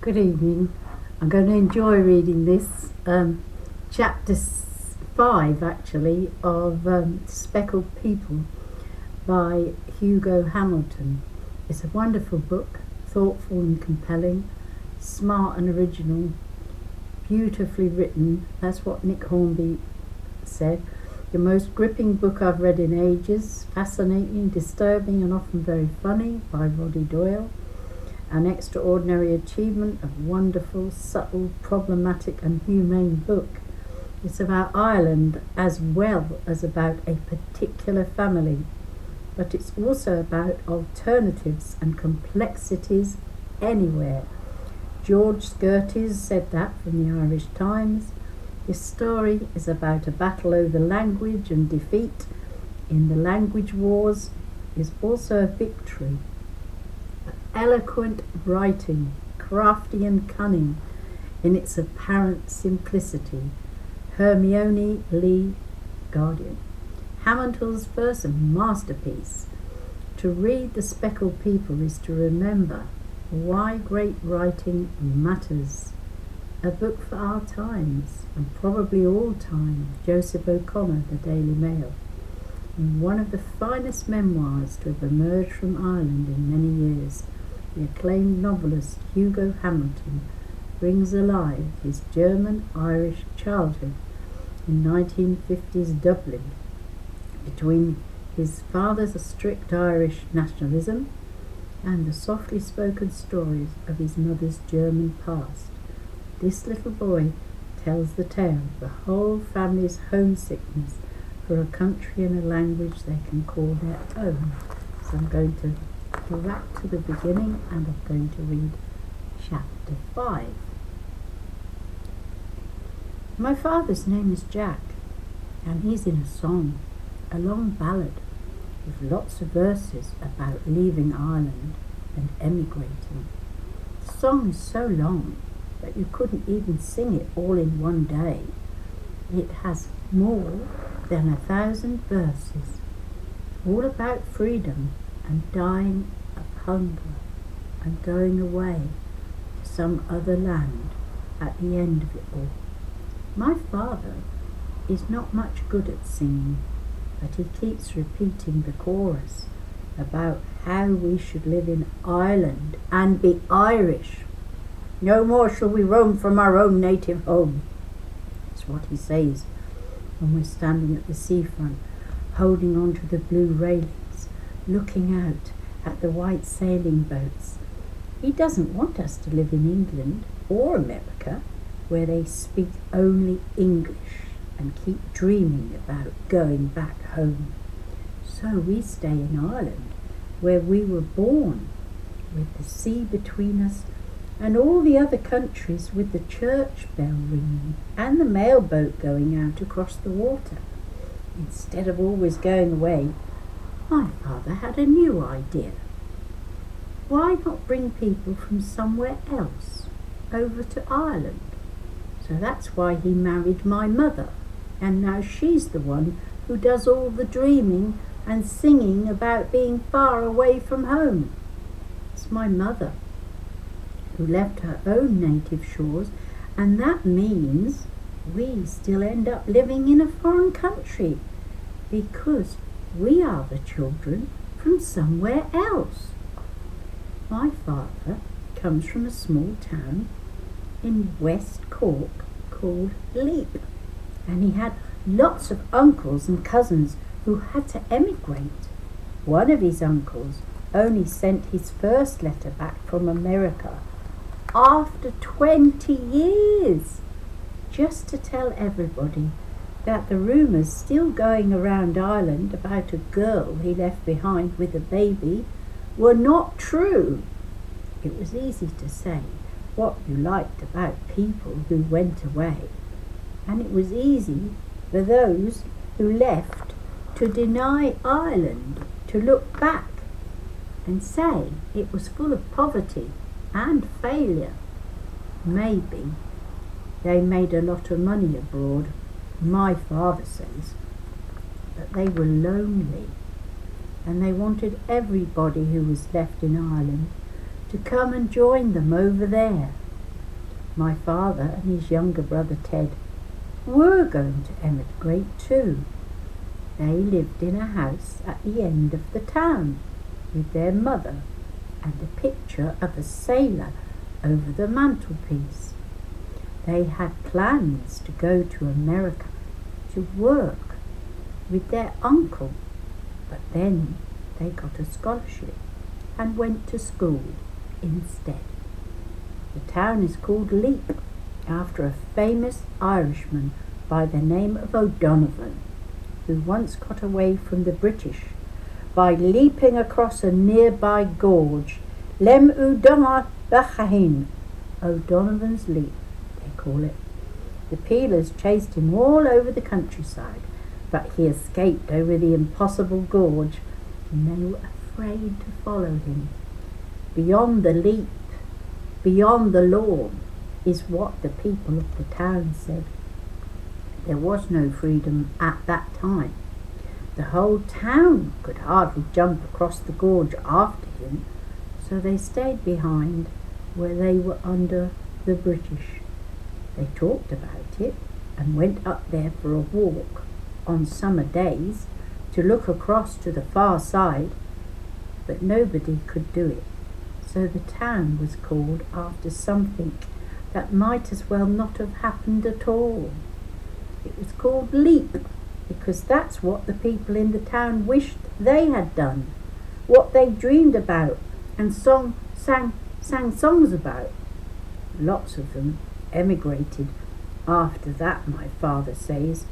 Good evening. I'm going to enjoy reading this chapter 5 actually of Speckled People by Hugo Hamilton. It's a wonderful book, thoughtful and compelling, smart and original, beautifully written. That's what Nick Hornby said. The most gripping book I've read in ages, fascinating, disturbing and often very funny, by Roddy Doyle. An extraordinary achievement, a wonderful, subtle, problematic and humane book. It's about Ireland as well as about a particular family, but it's also about alternatives and complexities anywhere. George Skirties said that from the Irish Times. This story is about a battle over language, and defeat in the language wars is also a victory. Eloquent writing, crafty and cunning in its apparent simplicity. Hermione Lee Guardian. Hamilton's first masterpiece. To read The Speckled People is to remember why great writing matters. A book for our times, and probably all time. Joseph O'Connor, The Daily Mail. And one of the finest memoirs to have emerged from Ireland in many years. The acclaimed novelist Hugo Hamilton brings alive his German-Irish childhood in 1950s Dublin, between his father's strict Irish nationalism and the softly spoken stories of his mother's German past. This little boy tells the tale of the whole family's homesickness for a country and a language they can call their own. So I'm going to go back to the beginning and I'm going to read chapter 5. My father's name is Jack, and he's in a song, a long ballad with lots of verses about leaving Ireland and emigrating. The song is so long that you couldn't even sing it all in one day. It has more than 1,000 verses, all about freedom and dying of hunger and going away to some other land at the end of it all. My father is not much good at singing, but he keeps repeating the chorus about how we should live in Ireland and be Irish. No more shall we roam from our own native home. That's what he says when we're standing at the seafront, holding on to the blue railings, looking out at the white sailing boats. He doesn't want us to live in England or America, where they speak only English and keep dreaming about going back home. So we stay in Ireland, where we were born, with the sea between us and all the other countries with the church bell ringing and the mailboat going out across the water. Instead of always going away, my father had a new idea. Why not bring people from somewhere else over to Ireland? So that's why he married my mother, and now she's the one who does all the dreaming and singing about being far away from home. It's my mother who left her own native shores, and that means we still end up living in a foreign country because we are the children from somewhere else. My father comes from a small town in West Cork called Leap, and he had lots of uncles and cousins who had to emigrate. One of his uncles only sent his first letter back from America after 20 years, just to tell everybody that the rumours still going around Ireland about a girl he left behind with a baby were not true. It was easy to say what you liked about people who went away, and it was easy for those who left to deny Ireland, to look back and say it was full of poverty and failure. Maybe they made a lot of money abroad, my father says, but they were lonely, and they wanted everybody who was left in Ireland to come and join them over there. My father and his younger brother Ted were going to emigrate too. They lived in a house at the end of the town with their mother and a picture of a sailor over the mantelpiece. They had plans to go to America to work with their uncle, but then they got a scholarship and went to school instead. The town is called Leap after a famous Irishman by the name of O'Donovan, who once got away from the British by leaping across a nearby gorge. Lem O'Donovan, O'Donovan's Leap, they call it. The peelers chased him all over the countryside, but he escaped over the impossible gorge, and they were afraid to follow him. Beyond the leap, beyond the lawn, is what the people of the town said. There was no freedom at that time. The whole town could hardly jump across the gorge after him, so they stayed behind where they were under the British. They talked about it and went up there for a walk on summer days to look across to the far side, but nobody could do it. So the town was called after something that might as well not have happened at all. It was called Leap because that's what the people in the town wished they had done, what they dreamed about and sang songs about. Lots of them emigrated after that, my father says.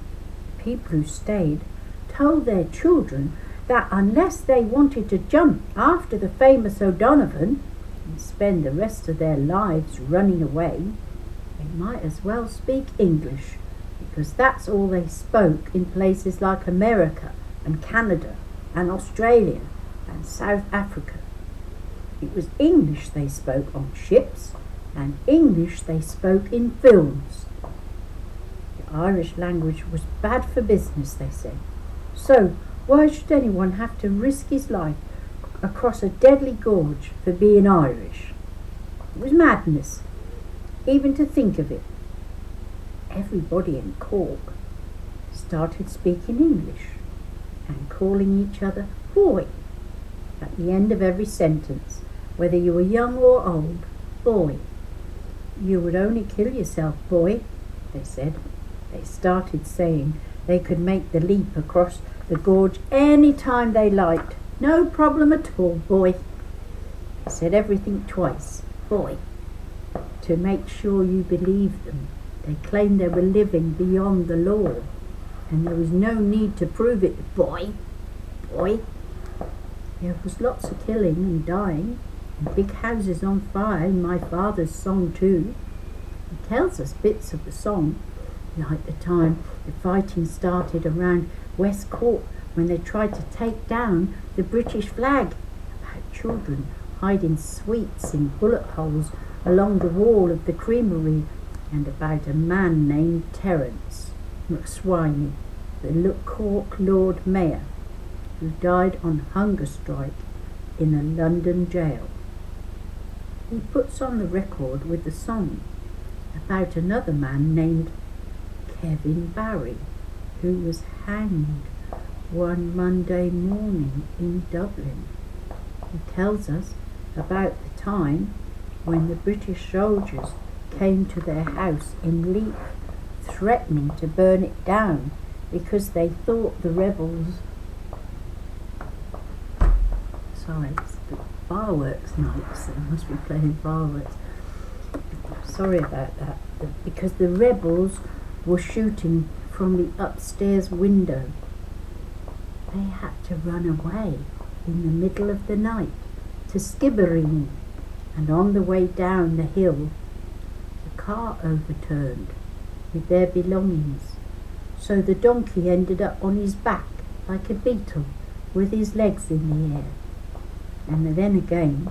People who stayed told their children that unless they wanted to jump after the famous O'Donovan and spend the rest of their lives running away, they might as well speak English, because that's all they spoke in places like America and Canada and Australia and South Africa. It was English they spoke on ships and English they spoke in films. The Irish language was bad for business, they said. So why should anyone have to risk his life across a deadly gorge for being Irish? It was madness, even to think of it. Everybody in Cork started speaking English and calling each other boy at the end of every sentence, whether you were young or old. Boy. You would only kill yourself, boy, they said. They started saying they could make the leap across the gorge any time they liked. No problem at all, boy. They said everything twice, boy, to make sure you believed them. They claimed they were living beyond the law, and there was no need to prove it, boy. Boy. There was lots of killing and dying, and big houses on fire in my father's song too. He tells us bits of the song, like the time the fighting started around West Cork when they tried to take down the British flag, about children hiding sweets in bullet holes along the wall of the creamery, and about a man named Terence McSwiney, the Cork Lord Mayor, who died on hunger strike in a London jail. He puts on the record with the song about another man named Kevin Barry, who was hanged one Monday morning in Dublin. He tells us about the time when the British soldiers came to their house in Leap, threatening to burn it down because they thought the rebels... Sorry, it's the fireworks night, so they must be playing fireworks. Sorry about that. Because the rebels were shooting from the upstairs window. They had to run away in the middle of the night to Skibbereen, and on the way down the hill, the car overturned with their belongings. So the donkey ended up on his back like a beetle with his legs in the air. And then again,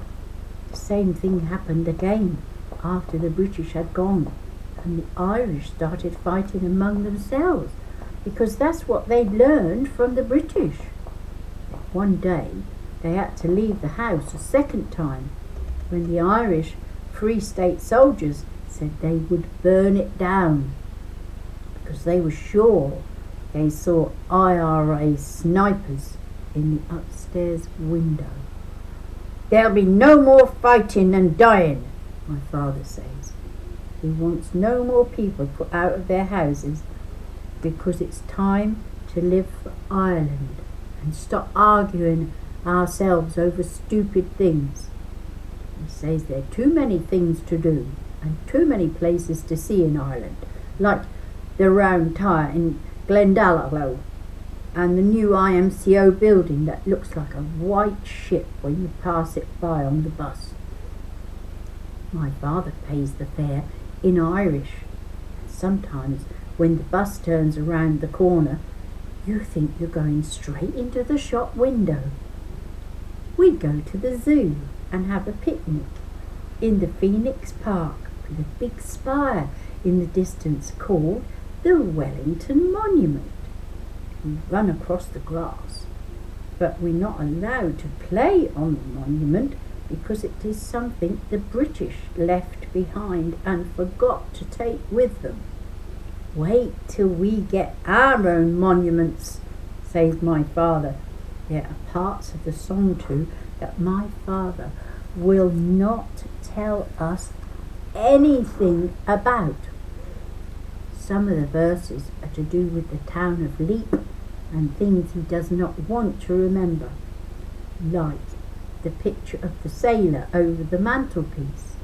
the same thing happened again after the British had gone, and the Irish started fighting among themselves because that's what they'd learned from the British. One day they had to leave the house a second time when the Irish Free State soldiers said they would burn it down because they were sure they saw IRA snipers in the upstairs window. There'll be no more fighting and dying, my father says. He wants no more people put out of their houses because it's time to live for Ireland and stop arguing ourselves over stupid things. He says there are too many things to do and too many places to see in Ireland, like the Round Tower in Glendalough and the new IMCO building that looks like a white ship when you pass it by on the bus. My father pays the fare in Irish. Sometimes when the bus turns around the corner, you think you're going straight into the shop window. We go to the zoo and have a picnic in the Phoenix Park with a big spire in the distance called the Wellington Monument. We run across the grass, but we're not allowed to play on the monument because it is something the British left behind and forgot to take with them. Wait till we get our own monuments, says my father. There are parts of the song too that my father will not tell us anything about. Some of the verses are to do with the town of Leap and things he does not want to remember, like the picture of the sailor over the mantelpiece,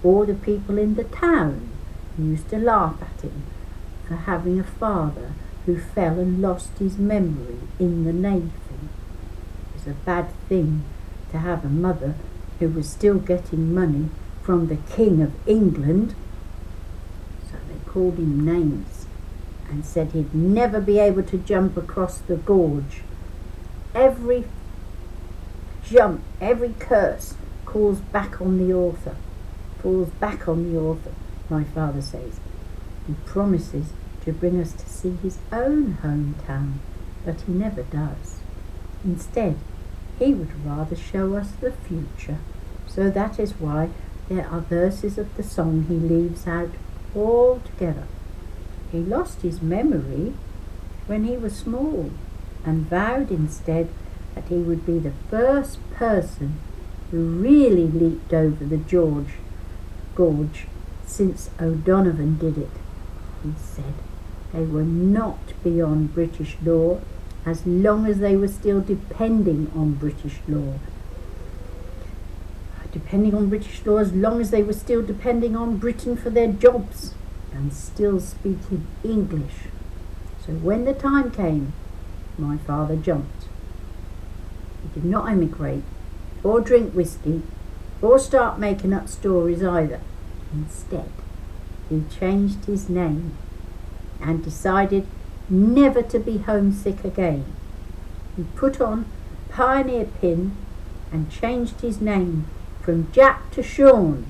or the people in the town who used to laugh at him for having a father who fell and lost his memory in the Navy. It was a bad thing to have a mother who was still getting money from the King of England. So they called him names and said he'd never be able to jump across the gorge. Every jump, every curse falls back on the author, my father says. He promises to bring us to see his own hometown, but he never does. Instead, he would rather show us the future, so that is why there are verses of the song he leaves out altogether. He lost his memory when he was small and vowed instead that he would be the first person who really leaped over the Gorge since O'Donovan did it. He said they were not beyond British law as long as they were still depending on British law. As long as they were still depending on Britain for their jobs and still speaking English. So when the time came, my father jumped. He did not emigrate, or drink whiskey, or start making up stories either. Instead, he changed his name and decided never to be homesick again. He put on a pioneer pin and changed his name from Jack to Sean,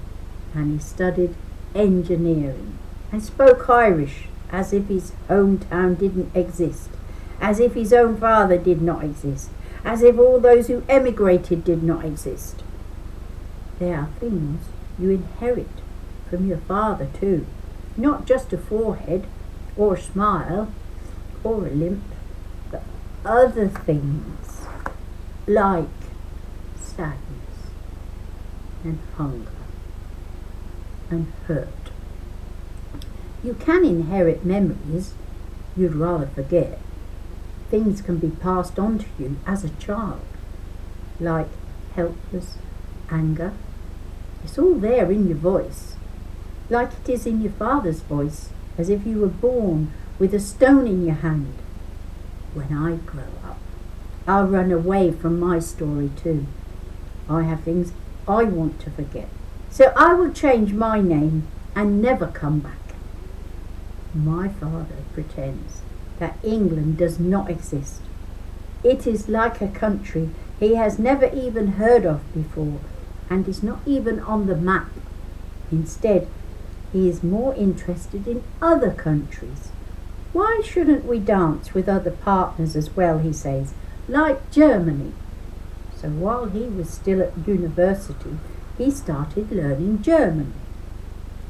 and he studied engineering and spoke Irish as if his hometown didn't exist, as if his own father did not exist, as if all those who emigrated did not exist. There are things you inherit from your father too, not just a forehead or a smile or a limp, but other things like sadness and hunger and hurt. You can inherit memories you'd rather forget. Things can be passed on to you as a child, like helpless anger. It's all there in your voice, like it is in your father's voice, as if you were born with a stone in your hand. When I grow up, I'll run away from my story too. I have things I want to forget, so I will change my name and never come back. My father pretends that England does not exist. It is like a country he has never even heard of before and is not even on the map. Instead, he is more interested in other countries. Why shouldn't we dance with other partners as well, he says, like Germany. So while he was still at university, he started learning German.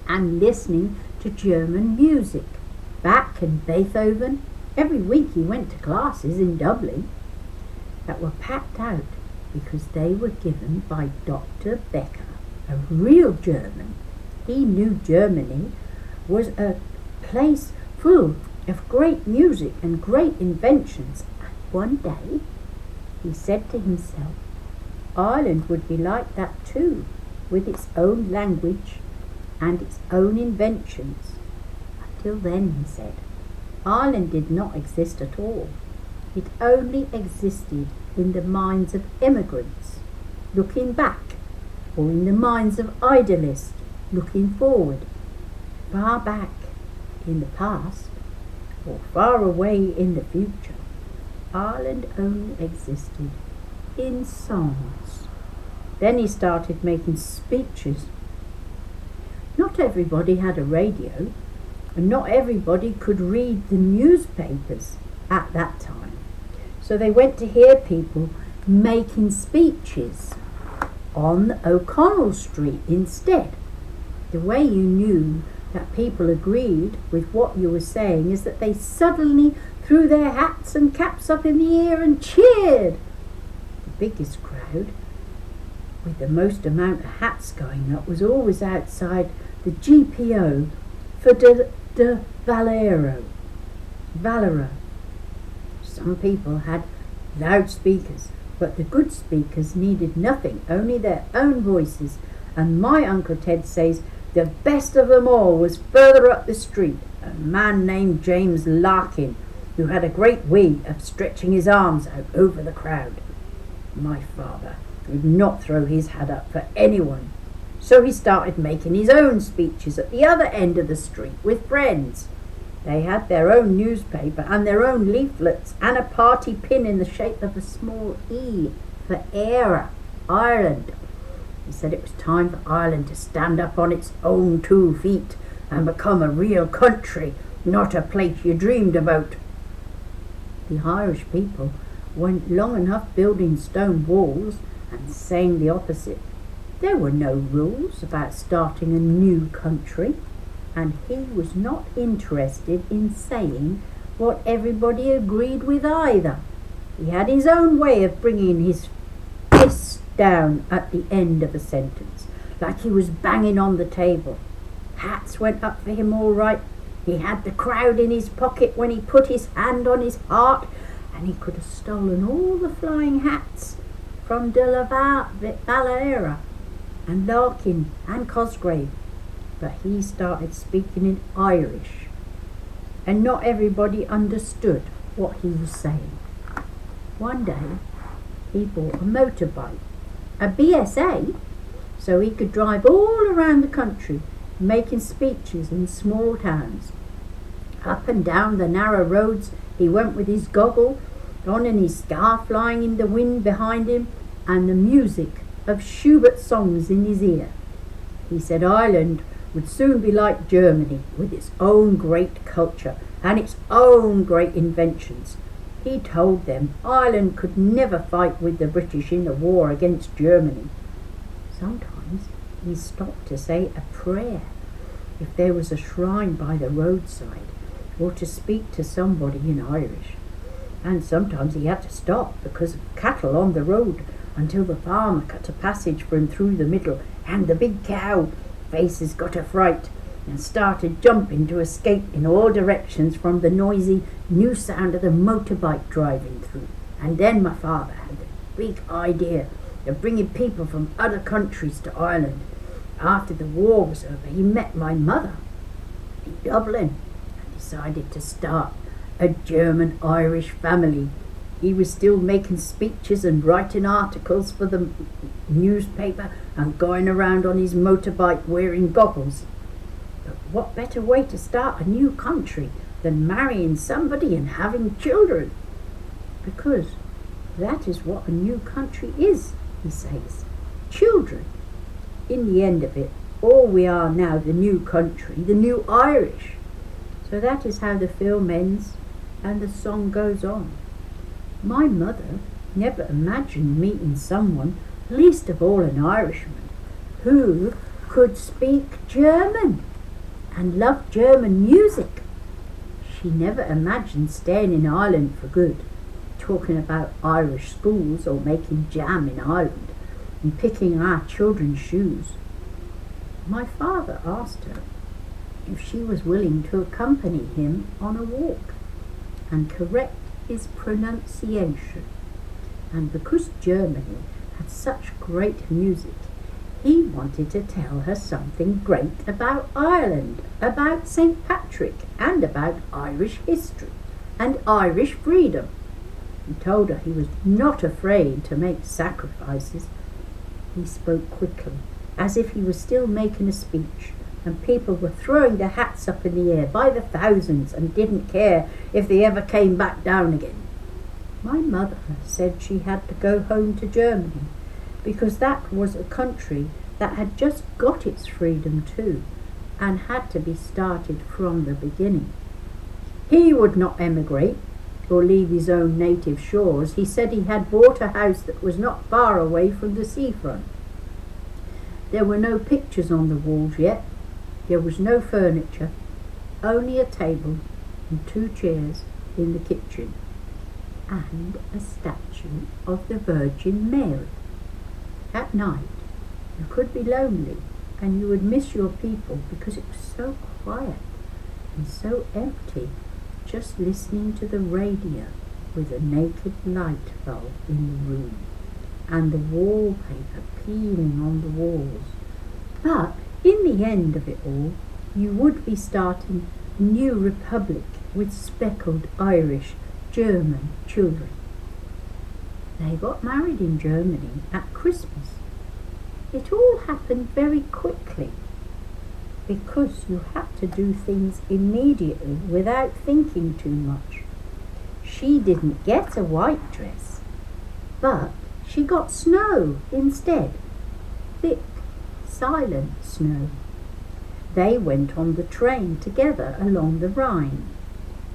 and listening to German music. Bach and Beethoven. Every week he went to classes in Dublin that were packed out because they were given by Dr. Becker, a real German. He knew Germany was a place full of great music and great inventions. And one day he said to himself, Ireland would be like that too, with its own language and its own inventions. Until then, he said, Ireland did not exist at all. It only existed in the minds of immigrants looking back, or in the minds of idealists looking forward. Far back in the past, or far away in the future, Ireland only existed in songs. Then he started making speeches. Not everybody had a radio, and not everybody could read the newspapers at that time. So they went to hear people making speeches on O'Connell Street instead. The way you knew that people agreed with what you were saying is that they suddenly threw their hats and caps up in the air and cheered. The biggest crowd, with the most amount of hats going up, was always outside the GPO for de Valera. Some people had loudspeakers, but the good speakers needed nothing, only their own voices. And my Uncle Ted says the best of them all was further up the street, a man named James Larkin, who had a great way of stretching his arms out over the crowd. My father would not throw his hat up for anyone, so he started making his own speeches at the other end of the street with friends. They had their own newspaper and their own leaflets and a party pin in the shape of a small E for Éire, Ireland. He said it was time for Ireland to stand up on its own 2 feet and become a real country, not a place you dreamed about. The Irish people went long enough building stone walls and saying the opposite. There were no rules about starting a new country, and he was not interested in saying what everybody agreed with either. He had his own way of bringing his fist down at the end of a sentence, like he was banging on the table. Hats went up for him all right. He had the crowd in his pocket when he put his hand on his heart, and he could have stolen all the flying hats from de la Valera and Larkin and Cosgrave. But he started speaking in Irish, and not everybody understood what he was saying. One day he bought a motorbike, a BSA, so he could drive all around the country making speeches in small towns. Up and down the narrow roads he went with his goggle on and his scarf flying in the wind behind him and the music of Schubert songs in his ear. He said Ireland would soon be like Germany, with its own great culture and its own great inventions. He told them Ireland could never fight with the British in the war against Germany. Sometimes he stopped to say a prayer if there was a shrine by the roadside, or to speak to somebody in Irish. And sometimes he had to stop because of cattle on the road until the farmer cut a passage for him through the middle, and the big cow faces got a fright and started jumping to escape in all directions from the noisy new sound of the motorbike driving through. And then my father had the big idea of bringing people from other countries to Ireland. After the war was over, he met my mother in Dublin and decided to start a German-Irish family. He was still making speeches and writing articles for the newspaper and going around on his motorbike wearing goggles. But what better way to start a new country than marrying somebody and having children? Because that is what a new country is, he says. Children. In the end of it, all we are now, the new country, the new Irish. So that is how the film ends and the song goes on. My mother never imagined meeting someone, least of all an Irishman, who could speak German. and loved German music. She never imagined staying in Ireland for good, talking about Irish schools or making jam in Ireland and picking our children's shoes. My father asked her if she was willing to accompany him on a walk and correct his pronunciation. And because Germany had such great music, he wanted to tell her something great about Ireland, about St. Patrick, and about Irish history and Irish freedom. He told her he was not afraid to make sacrifices. He spoke quickly, as if he was still making a speech, and people were throwing their hats up in the air by the thousands and didn't care if they ever came back down again. My mother said she had to go home to Germany because that was a country that had just got its freedom too and had to be started from the beginning. He would not emigrate or leave his own native shores. He said he had bought a house that was not far away from the seafront. There were no pictures on the walls yet. There was no furniture, only a table and 2 chairs in the kitchen, and a statue of the Virgin Mary. At night, you could be lonely and you would miss your people because it was so quiet and so empty, just listening to the radio with a naked light bulb in the room and the wallpaper peeling on the walls. But in the end of it all, you would be starting a new republic with speckled Irish, German children. They got married in Germany at Christmas. It all happened very quickly because you had to do things immediately without thinking too much. She didn't get a white dress, but she got snow instead. Thick, silent snow. They went on the train together along the Rhine.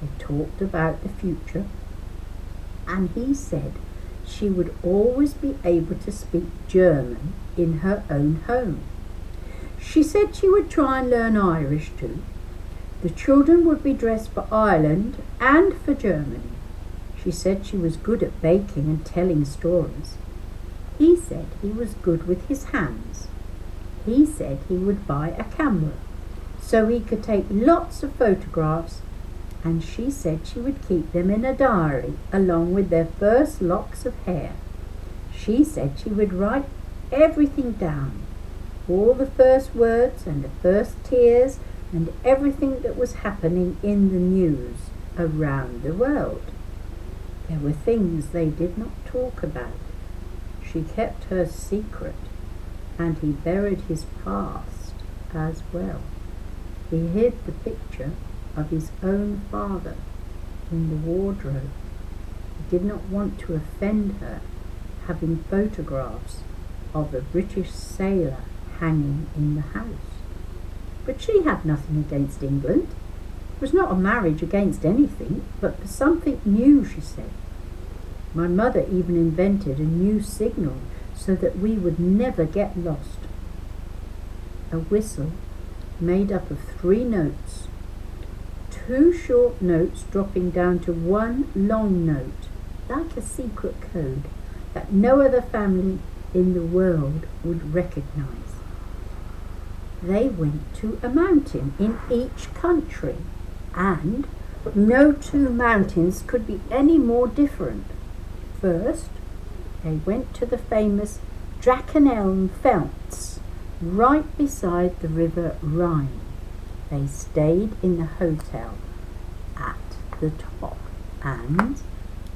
They talked about the future, and he said she would always be able to speak German in her own home. She said she would try and learn Irish too. The children would be dressed for Ireland and for Germany. She said she was good at baking and telling stories. He said he was good with his hands. He said he would buy a camera so he could take lots of photographs, and she said she would keep them in a diary along with their first locks of hair. She said she would write everything down, all the first words and the first tears and everything that was happening in the news around the world. There were things they did not talk about. She kept her secret, and he buried his past as well. He hid the picture of his own father in the wardrobe. He did not want to offend her, having photographs of a British sailor hanging in the house. But she had nothing against England. It was not a marriage against anything, but for something new, she said. My mother even invented a new signal so that we would never get lost. A whistle made up of 3 notes, 2 short notes dropping down to 1 long note, like a secret code that no other family in the world would recognize. They went to a mountain in each country, and no 2 mountains could be any more different. First, they went to the famous Drachenelm-Pfalz, right beside the river Rhine. They stayed in the hotel at the top and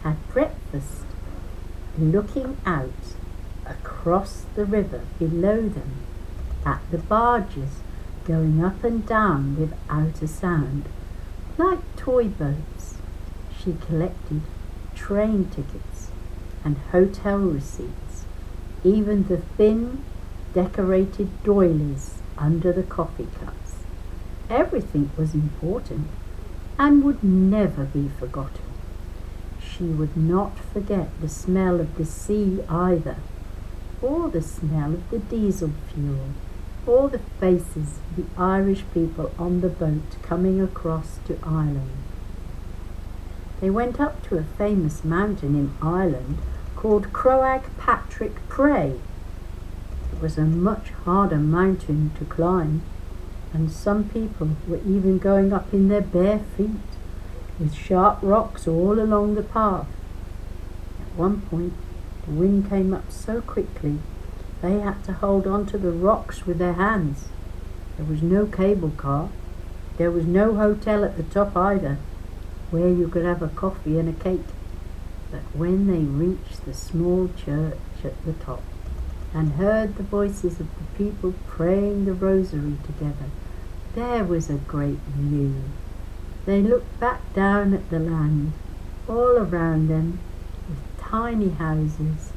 had breakfast looking out across the river below them at the barges going up and down without a sound, like toy boats. She collected train tickets and hotel receipts, even the thin, decorated doilies under the coffee cups. Everything was important and would never be forgotten. She would not forget the smell of the sea either, or the smell of the diesel fuel, or the faces the Irish people on the boat coming across to Ireland. They went up to a famous mountain in Ireland called Croagh Patrick Pray. It was a much harder mountain to climb, and some people were even going up in their bare feet, with sharp rocks all along the path. At one point, the wind came up so quickly they had to hold on to the rocks with their hands. There was no cable car. There was no hotel at the top either, where you could have a coffee and a cake. But when they reached the small church at the top and heard the voices of the people praying the rosary together, there was a great view. They looked back down at the land, all around them, with tiny houses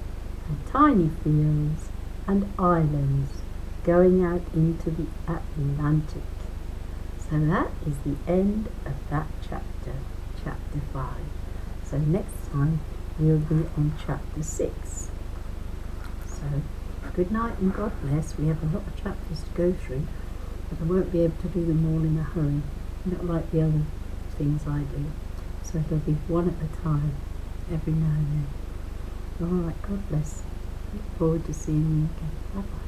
and tiny fields and islands going out into the Atlantic. So that is the end of that chapter, chapter 5. So next time we'll be on chapter 6. So good night and God bless. We have a lot of chapters to go through, but I won't be able to do them all in a hurry, not like the other things I do. So it'll be one at a time, every now and then. Alright, God bless. Look forward to seeing you again. Bye bye.